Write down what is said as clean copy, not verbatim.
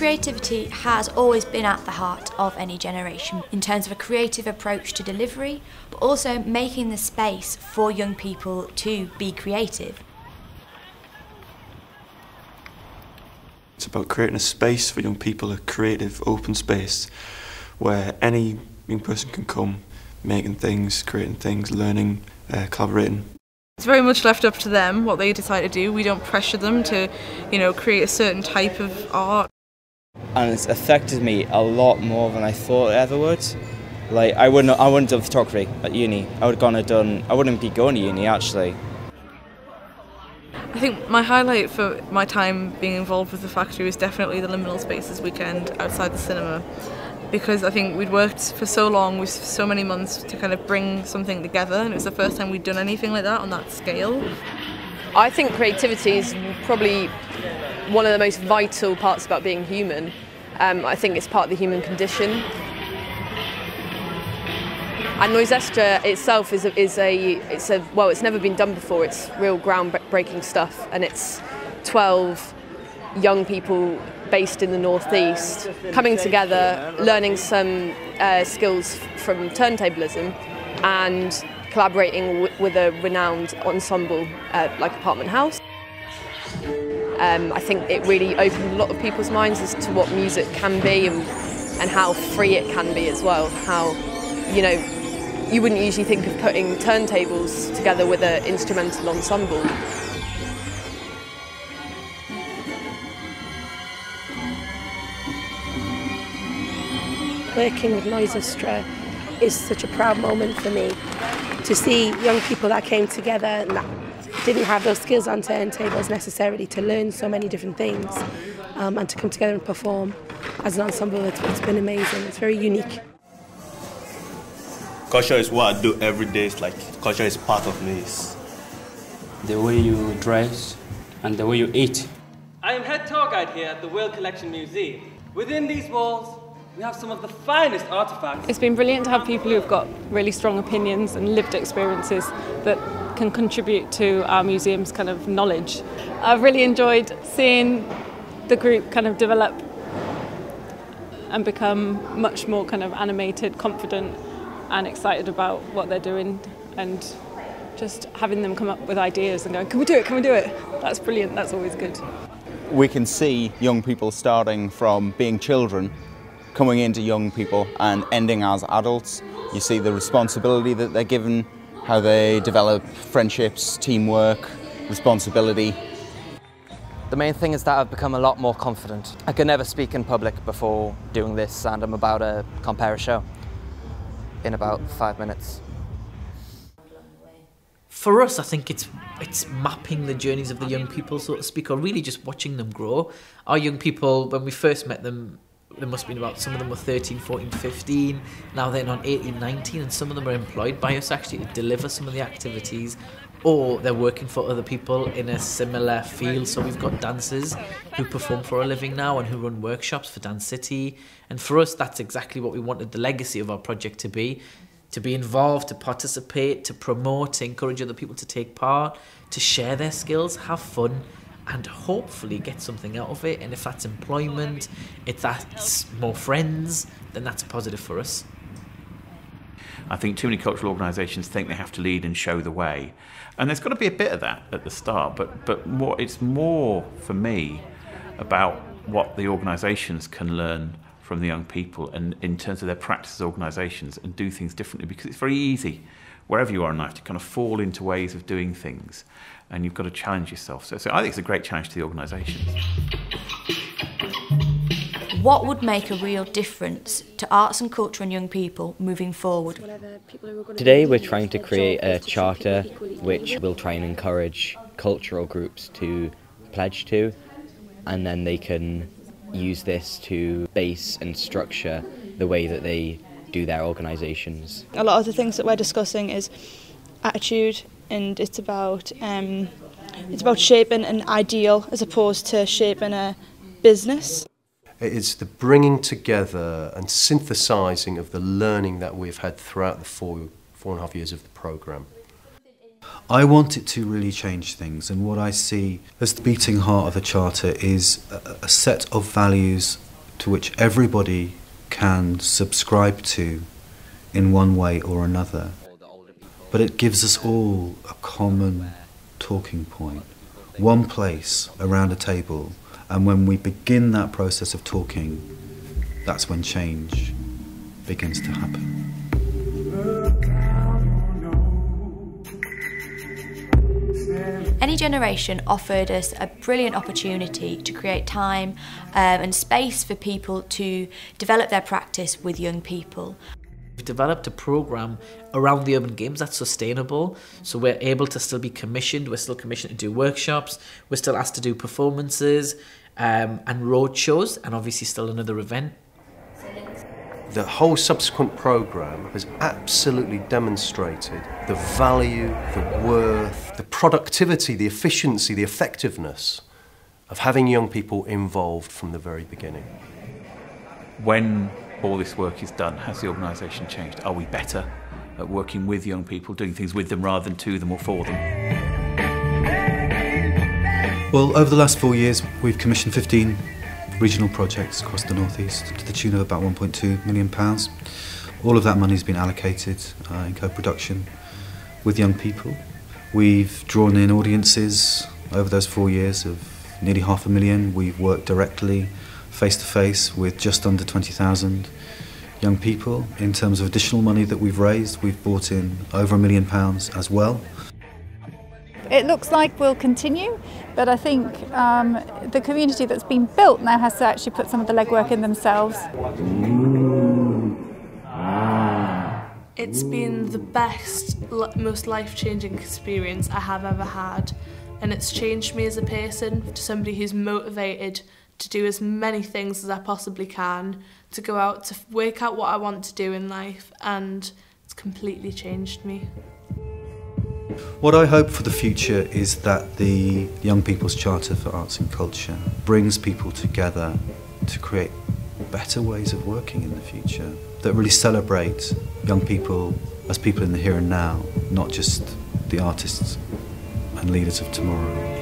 Creativity has always been at the heart of any generation in terms of a creative approach to delivery, but also making the space for young people to be creative. It's about creating a space for young people, a creative, open space where any young person can come, making things, creating things, learning, collaborating. It's very much left up to them what they decide to do. We don't pressure them to, create a certain type of art. And it's affected me a lot more than I thought it ever would. Like I wouldn't have done photography at uni. I wouldn't be going to uni actually. I think my highlight for my time being involved with the factory was definitely the Liminal Spaces weekend outside the cinema, because I think we'd worked for so long, with so many months to kind of bring something together, and it was the first time we'd done anything like that on that scale. I think creativity is probably one of the most vital parts about being human. I think it's part of the human condition. And Noisestra itself it's never been done before. It's real groundbreaking stuff, and it's 12 young people based in the northeast coming together, learning some skills from turntablism, and collaborating with a renowned ensemble like Apartment House. I think it really opened a lot of people's minds as to what music can be and how free it can be as well. How, you wouldn't usually think of putting turntables together with an instrumental ensemble. Working with Noisestra is such a proud moment for me, to see young people that came together and that didn't have those skills on turntables necessarily, to learn so many different things and to come together and perform as an ensemble. It's been amazing. It's very unique. Culture is what I do every day. It's like culture is part of me. The way you dress and the way you eat. I am head tour guide here at the World Collection Museum. Within these walls, we have some of the finest artefacts. It's been brilliant to have people who've got really strong opinions and lived experiences that can contribute to our museum's kind of knowledge. I've really enjoyed seeing the group kind of develop and become much more kind of animated, confident and excited about what they're doing, and just having them come up with ideas and going, can we do it, can we do it? That's brilliant, that's always good. We can see young people starting from being children, coming into young people and ending as adults. You see the responsibility that they're given, how they develop friendships, teamwork, responsibility. The main thing is that I've become a lot more confident. I could never speak in public before doing this, and I'm about to compare a show in about 5 minutes. For us, I think it's mapping the journeys of the young people, so to speak, or really just watching them grow. Our young people, when we first met them, there must have been about, some of them were 13, 14, 15, now they're on 18, 19, and some of them are employed by us actually to deliver some of the activities, or they're working for other people in a similar field. So we've got dancers who perform for a living now and who run workshops for Dance City, and for us that's exactly what we wanted the legacy of our project to be involved, to participate, to promote, to encourage other people to take part, to share their skills, have fun, and hopefully get something out of it. And if that's employment, if that's more friends, then that's a positive for us. I think too many cultural organisations think they have to lead and show the way. And there's got to be a bit of that at the start, but more, it's more, for me, about what the organisations can learn from the young people and in terms of their practice as organisations, and do things differently, because it's very easy, wherever you are in life, to kind of fall into ways of doing things, and you've got to challenge yourself. So I think it's a great challenge to the organisations. What would make a real difference to arts and culture and young people moving forward? Today we're trying to create a charter which will try and encourage cultural groups to pledge to, and then they can use this to base and structure the way that they do their organisations. A lot of the things that we're discussing is attitude, and it's about shaping an ideal as opposed to shaping a business. It is the bringing together and synthesising of the learning that we've had throughout the four and a half years of the programme. I want it to really change things, and what I see as the beating heart of the Charter is a set of values to which everybody can subscribe to in one way or another. But it gives us all a common talking point, one place around a table, and when we begin that process of talking, that's when change begins to happen. Any Generation offered us a brilliant opportunity to create time and space for people to develop their practice with young people. We've developed a programme around the urban games that's sustainable, so we're able to still be commissioned, we're still commissioned to do workshops, we're still asked to do performances and road shows, and obviously still another event. The whole subsequent programme has absolutely demonstrated the value, the worth, the productivity, the efficiency, the effectiveness of having young people involved from the very beginning. When all this work is done, has the organisation changed? Are we better at working with young people, doing things with them rather than to them or for them? Well, over the last 4 years, we've commissioned 15 regional projects across the North East to the tune of about £1.2 million. All of that money has been allocated in co-production with young people. We've drawn in audiences over those 4 years of nearly 500,000. We've worked directly, face-to-face, with just under 20,000 young people. In terms of additional money that we've raised, we've brought in over £1 million as well. It looks like we'll continue, but I think the community that's been built now has to actually put some of the legwork in themselves. It's been the best, most life-changing experience I have ever had, and it's changed me as a person to somebody who's motivated to do as many things as I possibly can, to go out to work out what I want to do in life, and it's completely changed me. What I hope for the future is that the Young People's Charter for Arts and Culture brings people together to create better ways of working in the future that really celebrate young people as people in the here and now, not just the artists and leaders of tomorrow.